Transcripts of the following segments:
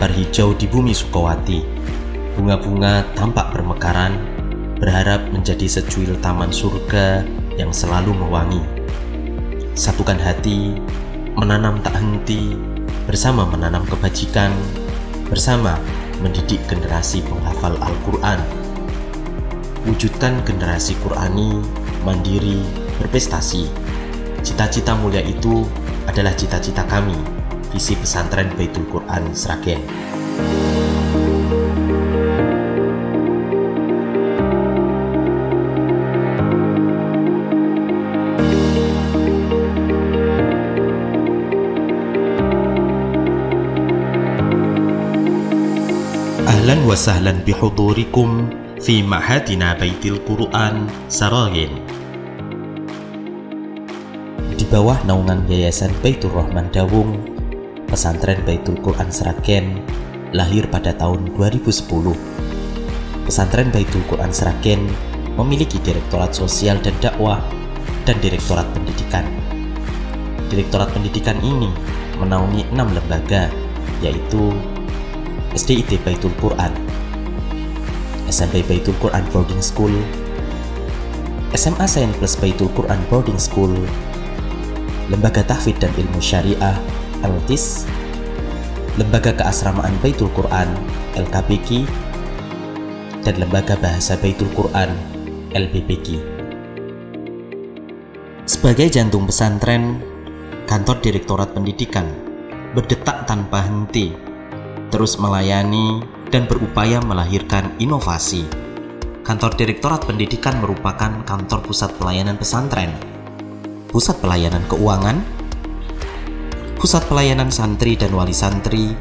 terhampar hijau di bumi Sukawati. Bunga-bunga tampak bermekaran, berharap menjadi secuil taman surga yang selalu mewangi. Satukan hati, menanam tak henti, bersama menanam kebajikan, bersama mendidik generasi penghafal Al-Quran. Wujudkan generasi Qurani, mandiri, berprestasi. Cita-cita mulia itu adalah cita-cita kami, visi pesantren Baitul Quran Sragen. Ahlan wa sahlan bihudurikum fi ma'hadina Baitul Quran Sragen. Di bawah naungan Yayasan Baitur Rahman Dawung, pesantren Baitul Quran Sragen lahir pada tahun 2010. Pesantren Baitul Quran Sragen memiliki Direktorat Sosial dan Dakwah dan Direktorat Pendidikan. Direktorat Pendidikan ini menaungi 6 lembaga, yaitu SDIT Baitul Quran, SMP Baitul Quran Boarding School, SMA Sains Plus Baitul Quran Boarding School, Lembaga Tahfidz dan Ilmu Syariah LTIS, Lembaga Keasramaan Baitul Quran LKBQ, dan Lembaga Bahasa Baitul Quran LBBQ. Sebagai jantung pesantren, kantor Direktorat Pendidikan berdetak tanpa henti, terus melayani dan berupaya melahirkan inovasi. Kantor Direktorat Pendidikan merupakan kantor pusat pelayanan pesantren, pusat pelayanan keuangan, pusat pelayanan santri dan wali santri,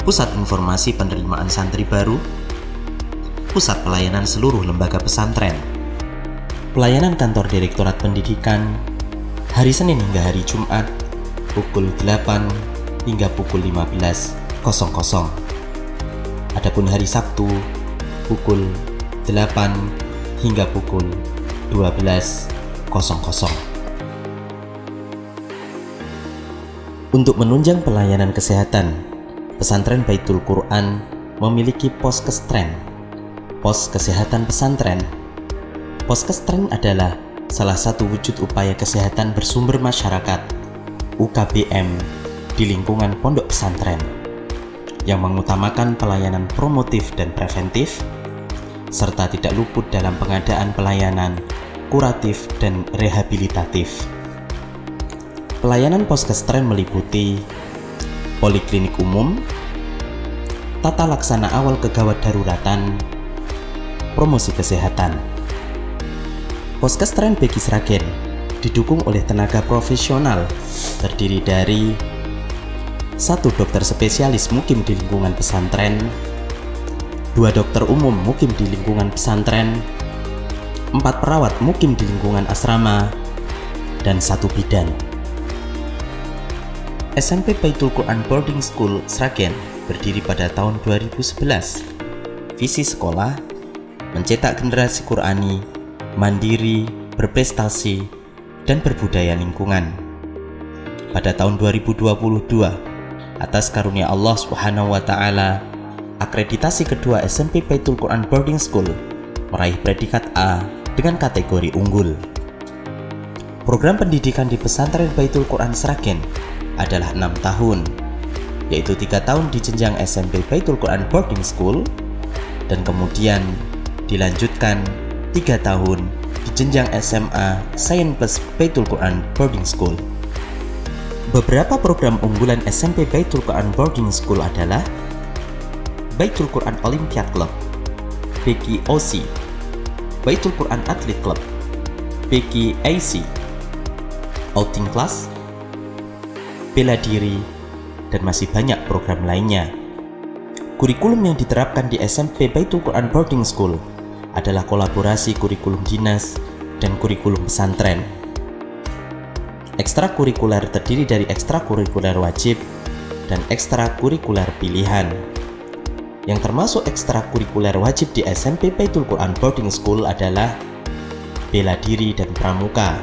pusat informasi penerimaan santri baru, pusat pelayanan seluruh lembaga pesantren. Pelayanan kantor Direktorat Pendidikan hari Senin hingga hari Jumat pukul 8 hingga pukul 15.00. Adapun hari Sabtu pukul 8 hingga pukul 12.00. Untuk menunjang pelayanan kesehatan, pesantren Baitul Quran memiliki Poskestren, Pos Kesehatan Pesantren. Poskestren adalah salah satu wujud upaya kesehatan bersumber masyarakat UKBM di lingkungan pondok pesantren yang mengutamakan pelayanan promotif dan preventif, serta tidak luput dalam pengadaan pelayanan kuratif dan rehabilitatif. Pelayanan Poskestren meliputi poliklinik umum, tata laksana awal kegawat daruratan, promosi kesehatan. Poskestren BQ Sragen didukung oleh tenaga profesional terdiri dari 1 dokter spesialis mukim di lingkungan pesantren, 2 dokter umum mukim di lingkungan pesantren, 4 perawat mukim di lingkungan asrama, dan 1 bidan. SMP Baitul Quran Boarding School Sragen berdiri pada tahun 2011. Visi sekolah mencetak generasi Qurani, mandiri, berprestasi, dan berbudaya lingkungan. Pada tahun 2022, atas karunia Allah Subhanahu wa Ta'ala, akreditasi kedua SMP Baitul Quran Boarding School meraih predikat A dengan kategori unggul. Program pendidikan di pesantren Baitul Quran Sragen adalah 6 tahun, yaitu 3 tahun di jenjang SMP Baitul Quran Boarding School dan kemudian dilanjutkan 3 tahun di jenjang SMA Sains Plus Baitul Quran Boarding School. Beberapa program unggulan SMP Baitul Quran Boarding School adalah Baitul Quran Olympiad Club, BQOC, Baitul Quran Athlete Club, BQAC, Outing Class, Bela Diri, dan masih banyak program lainnya. Kurikulum yang diterapkan di SMP Baitul Quran Boarding School adalah kolaborasi kurikulum dinas dan kurikulum pesantren. Ekstrakurikuler terdiri dari ekstrakurikuler wajib dan ekstrakurikuler pilihan. Yang termasuk ekstrakurikuler wajib di SMP Baitul Quran Boarding School adalah bela diri dan pramuka.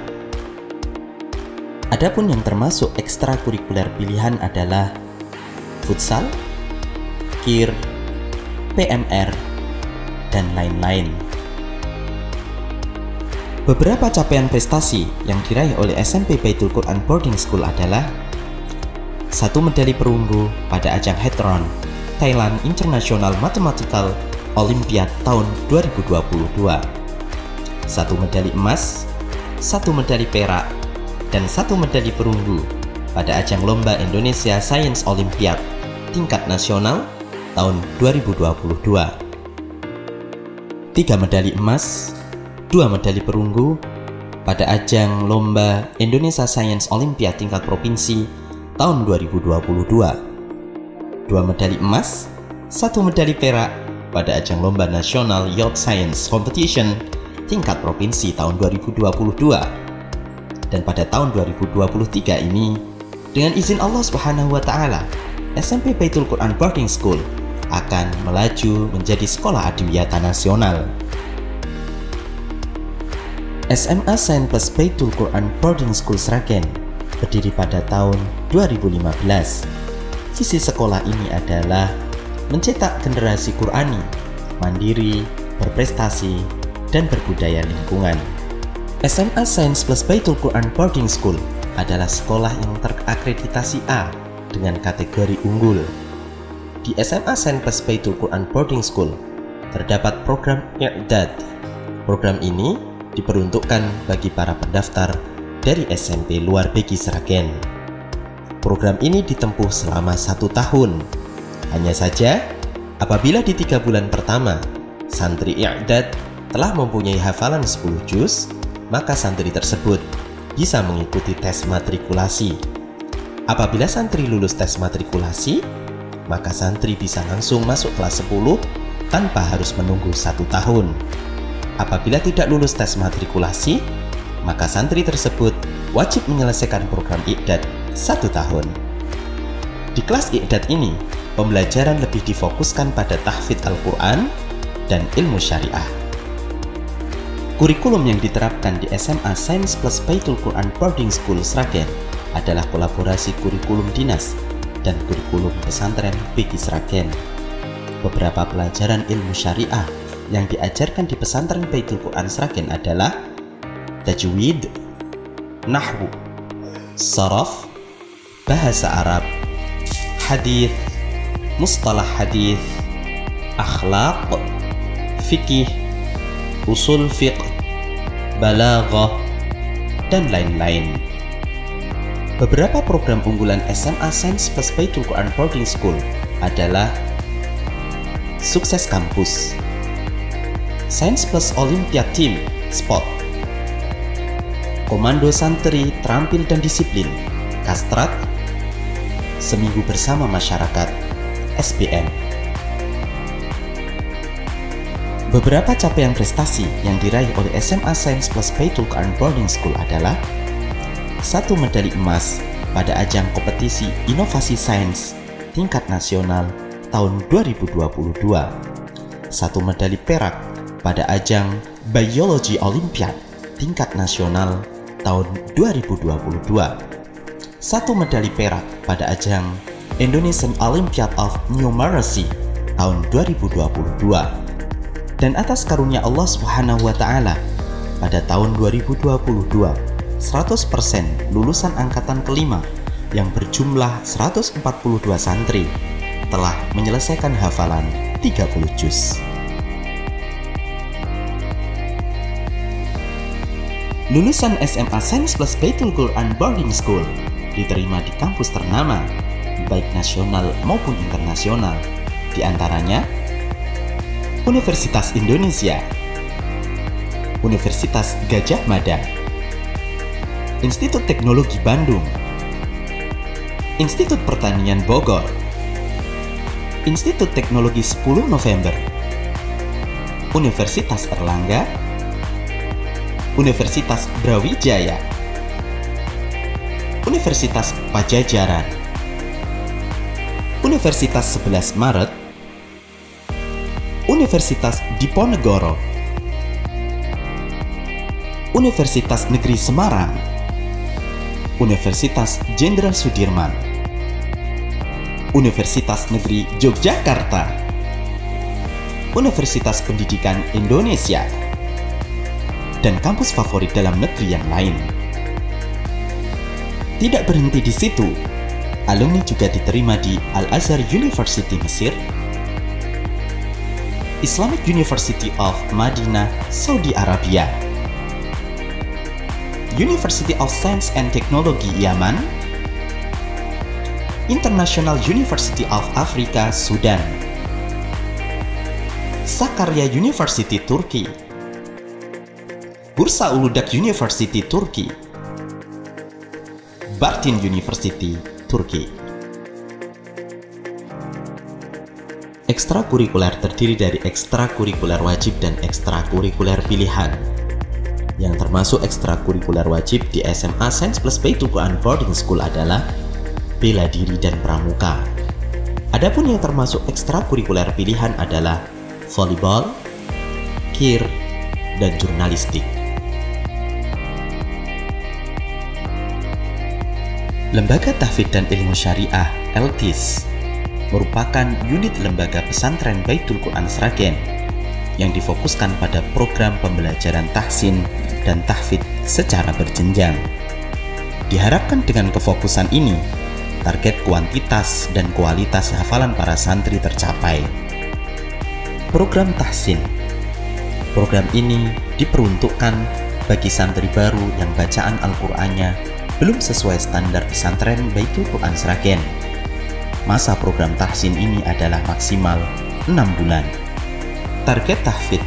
Adapun yang termasuk ekstrakurikuler pilihan adalah futsal, KIR, PMR, dan lain-lain. Beberapa capaian prestasi yang diraih oleh SMP Baitul Quran Boarding School adalah 1 medali perunggu pada ajang Hetron Thailand International Mathematical Olympiad tahun 2022, 1 medali emas, 1 medali perak, dan 1 medali perunggu pada ajang Lomba Indonesia Science Olympiad tingkat nasional tahun 2022, 3 medali emas, 2 medali perunggu pada ajang Lomba Indonesia Science Olympiad tingkat provinsi tahun 2022, 2 medali emas, 1 medali perak pada ajang Lomba Nasional Youth Science Competition tingkat provinsi tahun 2022. Dan pada tahun 2023 ini, dengan izin Allah Subhanahu wa Ta'ala, SMP Baitul Quran Boarding School akan melaju menjadi sekolah adiwiyata nasional. SMA Saint Plus Baitul Quran Boarding School Sragen berdiri pada tahun 2015. Visi sekolah ini adalah mencetak generasi Qurani, mandiri, berprestasi, dan berbudaya lingkungan. SMA Saint Plus Baitul Quran Boarding School adalah sekolah yang terakreditasi A dengan kategori unggul. Di SMA Saint Plus Baitul Quran Boarding School terdapat program I'dad. Program ini diperuntukkan bagi para pendaftar dari SMP luar Begi Sragen. Program ini ditempuh selama 1 tahun. Hanya saja, apabila di 3 bulan pertama santri I'dad telah mempunyai hafalan 10 juz, maka santri tersebut bisa mengikuti tes matrikulasi. Apabila santri lulus tes matrikulasi, maka santri bisa langsung masuk kelas 10 tanpa harus menunggu 1 tahun. Apabila tidak lulus tes matrikulasi, maka santri tersebut wajib menyelesaikan program I'dad 1 tahun. Di kelas I'dad ini, pembelajaran lebih difokuskan pada tahfidz Al-Quran dan ilmu syariah. Kurikulum yang diterapkan di SMA Saint Plus Baitul Quran Boarding School Sragen adalah kolaborasi kurikulum dinas dan kurikulum pesantren Begi Sragen. Beberapa pelajaran ilmu syariah yang diajarkan di pesantren Baitul Quran Sragen adalah tajwid, nahwu, saraf, bahasa Arab, hadis, mustalah hadis, akhlaq, fikih, usul fiqh, balaghah, dan lain-lain. Beberapa program unggulan SMA Saint Plus Baitul Quran Boarding School adalah Sukses Kampus, Saint Plus Olympiad Team Sport, Komando Santri Terampil dan Disiplin Kastrat, Seminggu Bersama Masyarakat SBM. Beberapa capaian prestasi yang diraih oleh SMA Saint Plus Baitul Quran Boarding School adalah 1 medali emas pada ajang kompetisi inovasi sains tingkat nasional tahun 2022, 1 medali perak pada ajang Biology Olympiad tingkat nasional tahun 2022, 1 medali perak pada ajang Indonesian Olympiad of Numeracy tahun 2022. Dan atas karunia Allah Subhanahu wa Ta'ala, pada tahun 2022, 100% lulusan angkatan kelima yang berjumlah 142 santri telah menyelesaikan hafalan 30 juz. Lulusan SMA Saint Plus Baitul Quran Boarding School diterima di kampus ternama, baik nasional maupun internasional, di antaranya Universitas Indonesia, Universitas Gadjah Mada, Institut Teknologi Bandung, Institut Pertanian Bogor, Institut Teknologi 10 November, Universitas Erlangga, Universitas Brawijaya, Universitas Pajajaran, Universitas 11 Maret, Universitas Diponegoro, Universitas Negeri Semarang, Universitas Jenderal Sudirman, Universitas Negeri Yogyakarta, Universitas Pendidikan Indonesia, dan kampus favorit dalam negeri yang lain. Tidak berhenti di situ, alumni juga diterima di Al-Azhar University Mesir, Islamic University of Madinah, Saudi Arabia, University of Science and Technology Yaman, International University of Africa, Sudan, Sakarya University Turki, Bursa Uludag University Turki, Bartin University Turki. Ekstrakurikuler terdiri dari ekstrakurikuler wajib dan ekstrakurikuler pilihan. Yang termasuk ekstrakurikuler wajib di SMA Sains Plus Baitul Quran Boarding School adalah bela diri dan pramuka. Adapun yang termasuk ekstrakurikuler pilihan adalah volleyball, kir, dan jurnalistik. Lembaga Tahfidz dan Ilmu Syariah (LTIS) merupakan unit lembaga pesantren Baitul Quran Sragen yang difokuskan pada program pembelajaran tahsin dan tahfidz secara berjenjang. Diharapkan dengan kefokusan ini, target kuantitas dan kualitas hafalan para santri tercapai. Program tahsin. Program ini diperuntukkan bagi santri baru yang bacaan Al-Qur'annya belum sesuai standar pesantren Baitul Quran Sragen. Masa program tahsin ini adalah maksimal 6 bulan. Target tahfidz.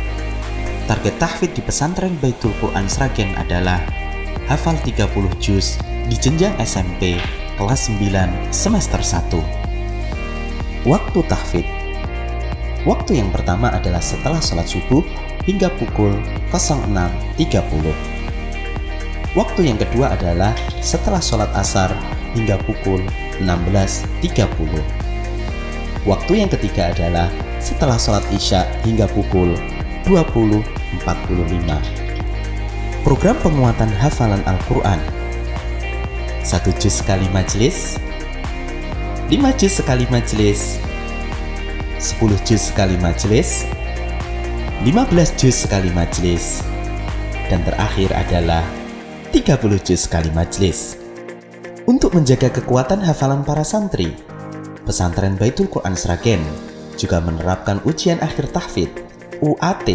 Target tahfidz di pesantren Baitul Quran Sragen adalah hafal 30 juz di jenjang SMP kelas 9 semester 1. Waktu tahfidz. Waktu yang pertama adalah setelah sholat subuh hingga pukul 06.30. Waktu yang kedua adalah setelah sholat asar hingga pukul 16.30. Waktu yang ketiga adalah setelah sholat isya hingga pukul 20.45. Program penguatan hafalan Al-Quran: 1 juz sekali majelis, 5 juz sekali majelis, 10 juz sekali majelis, 15 juz sekali majelis, dan terakhir adalah 30 juz sekali majelis. Untuk menjaga kekuatan hafalan para santri, pesantren Baitul Quran Sragen juga menerapkan ujian akhir tahfidz (UAT)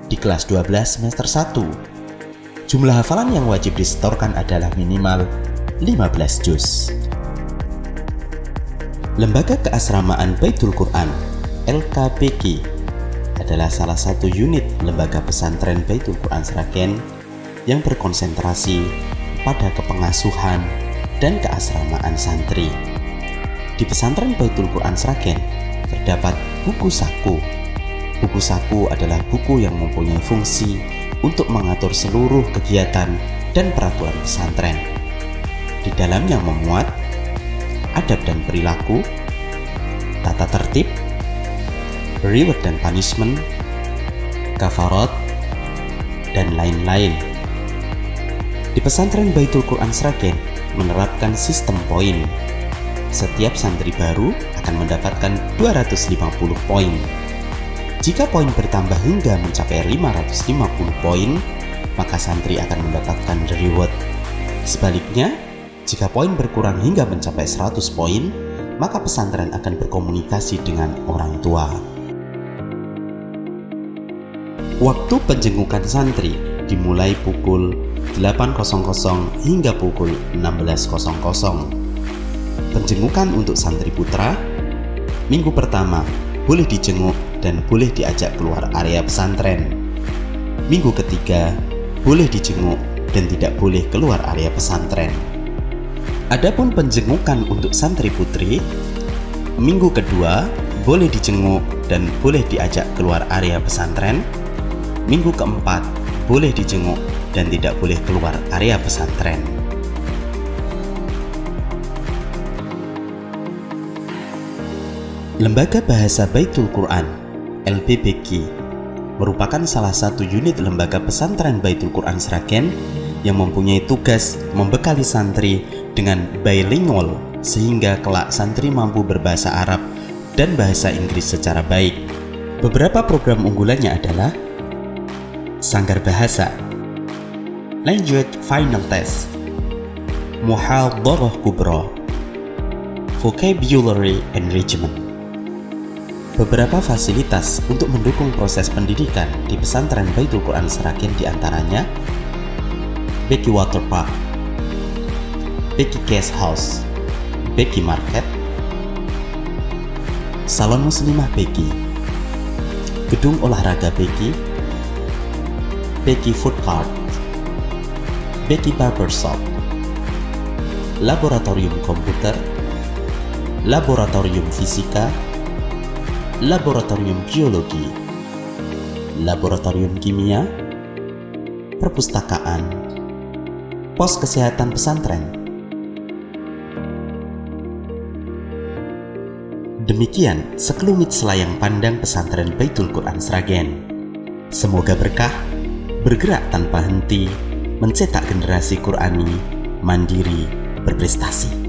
di kelas 12 semester 1. Jumlah hafalan yang wajib disetorkan adalah minimal 15 juz. Lembaga Keasramaan Baitul Quran (LKBQ) adalah salah satu unit lembaga pesantren Baitul Quran Sragen yang berkonsentrasi pada kepengasuhan dan keasramaan santri. Di pesantren Baitul Quran Sragen terdapat buku saku. Buku saku adalah buku yang mempunyai fungsi untuk mengatur seluruh kegiatan dan peraturan pesantren. Di dalamnya memuat adab dan perilaku, tata tertib, reward dan punishment, kafarat, dan lain-lain. Di pesantren Baitul Quran Sragen menerapkan sistem poin. Setiap santri baru akan mendapatkan 250 poin. Jika poin bertambah hingga mencapai 550 poin, maka santri akan mendapatkan reward. Sebaliknya, jika poin berkurang hingga mencapai 100 poin, maka pesantren akan berkomunikasi dengan orang tua. Waktu penjengukan santri dimulai pukul 8.00 hingga pukul 16.00. Penjengukan untuk santri putra, minggu pertama boleh dijenguk dan boleh diajak keluar area pesantren. Minggu ketiga boleh dijenguk dan tidak boleh keluar area pesantren. Adapun penjengukan untuk santri putri, minggu kedua boleh dijenguk dan boleh diajak keluar area pesantren. Minggu keempat boleh dijenguk dan tidak boleh keluar area pesantren. Lembaga Bahasa Baitul Quran (LBBQ) merupakan salah satu unit lembaga pesantren Baitul Quran Sragen yang mempunyai tugas membekali santri dengan bilingual sehingga kelak santri mampu berbahasa Arab dan bahasa Inggris secara baik. Beberapa program unggulannya adalah Sanggar Bahasa, Language Final Test, Muhadharah Kubra, Vocabulary Enrichment. Beberapa fasilitas untuk mendukung proses pendidikan di pesantren Baitul Quran Sragen diantaranya Beki Water Park, Beki Guest House, Beki Market, Salon Muslimah Beki, Gedung Olahraga Beki, Beki Food Cart, Beki Barbershop, Laboratorium Komputer, Laboratorium Fisika, Laboratorium Geologi, Laboratorium Kimia, Perpustakaan, Pos Kesehatan Pesantren. Demikian sekelumit selayang pandang pesantren Baitul Quran Sragen. Semoga berkah, bergerak tanpa henti, mencetak generasi Qurani, mandiri, berprestasi.